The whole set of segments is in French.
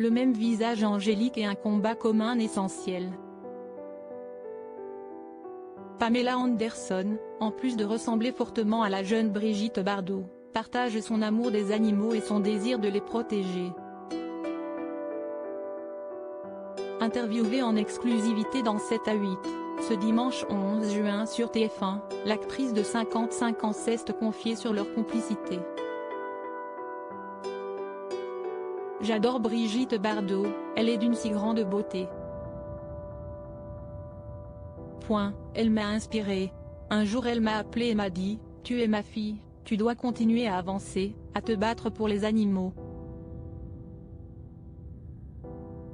Le même visage angélique et un combat commun essentiel. Pamela Anderson, en plus de ressembler fortement à la jeune Brigitte Bardot, partage son amour des animaux et son désir de les protéger. Interviewée en exclusivité dans 7 à 8, ce dimanche 11 juin sur TF1, l'actrice de 55 ans s'est confiée sur leur complicité. J'adore Brigitte Bardot, elle est d'une si grande beauté. Elle m'a inspirée. Un jour elle m'a appelée et m'a dit, tu es ma fille, tu dois continuer à avancer, à te battre pour les animaux.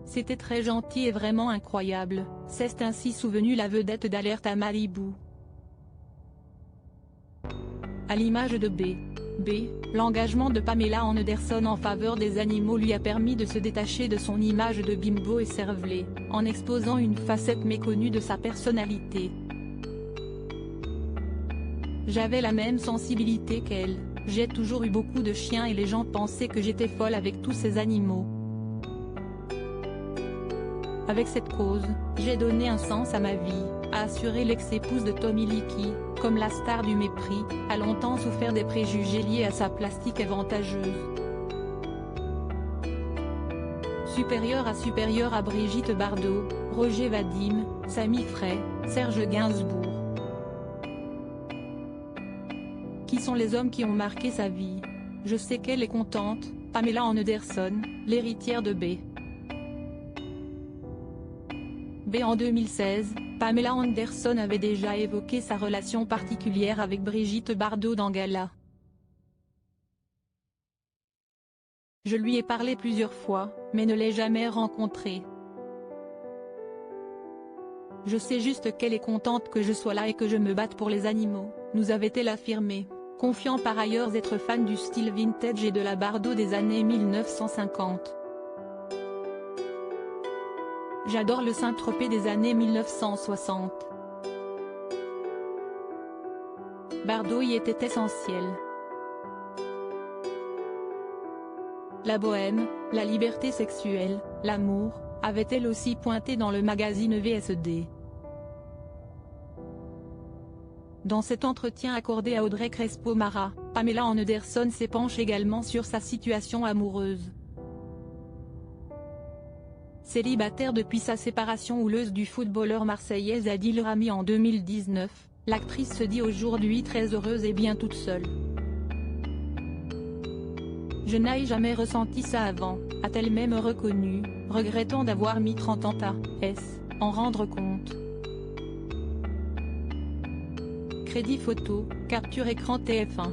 C'était très gentil et vraiment incroyable, s'est ainsi souvenue la vedette d'Alerte à Malibu. À l'image de B, l'engagement de Pamela Anderson en faveur des animaux lui a permis de se détacher de son image de bimbo écervelée, en exposant une facette méconnue de sa personnalité. J'avais la même sensibilité qu'elle, j'ai toujours eu beaucoup de chiens et les gens pensaient que j'étais folle avec tous ces animaux. Avec cette cause, j'ai donné un sens à ma vie, a assuré l'ex-épouse de Tommy Lee qui, comme la star du mépris, a longtemps souffert des préjugés liés à sa plastique avantageuse. Supérieure à Brigitte Bardot, Roger Vadim, Samy Frey, Serge Gainsbourg. Qui sont les hommes qui ont marqué sa vie? Je sais qu'elle est contente, Pamela Anderson, l'héritière de B. En 2016, Pamela Anderson avait déjà évoqué sa relation particulière avec Brigitte Bardot dans Gala. Je lui ai parlé plusieurs fois, mais ne l'ai jamais rencontrée. Je sais juste qu'elle est contente que je sois là et que je me batte pour les animaux, nous avait-elle affirmé, confiant par ailleurs être fan du style vintage et de la Bardot des années 1950. J'adore le Saint-Tropez des années 1960. Bardot y était essentielle. La bohème, la liberté sexuelle, l'amour, avait-elle aussi pointé dans le magazine VSD. Dans cet entretien accordé à Audrey Crespo-Mara, Pamela Anderson s'épanche également sur sa situation amoureuse. Célibataire depuis sa séparation houleuse du footballeur marseillais Adil Rami en 2019, l'actrice se dit aujourd'hui très heureuse et bien toute seule. Je n'ai jamais ressenti ça avant, a-t-elle même reconnu, regrettant d'avoir mis 30 ans à en rendre compte. Crédit photo, capture écran TF1.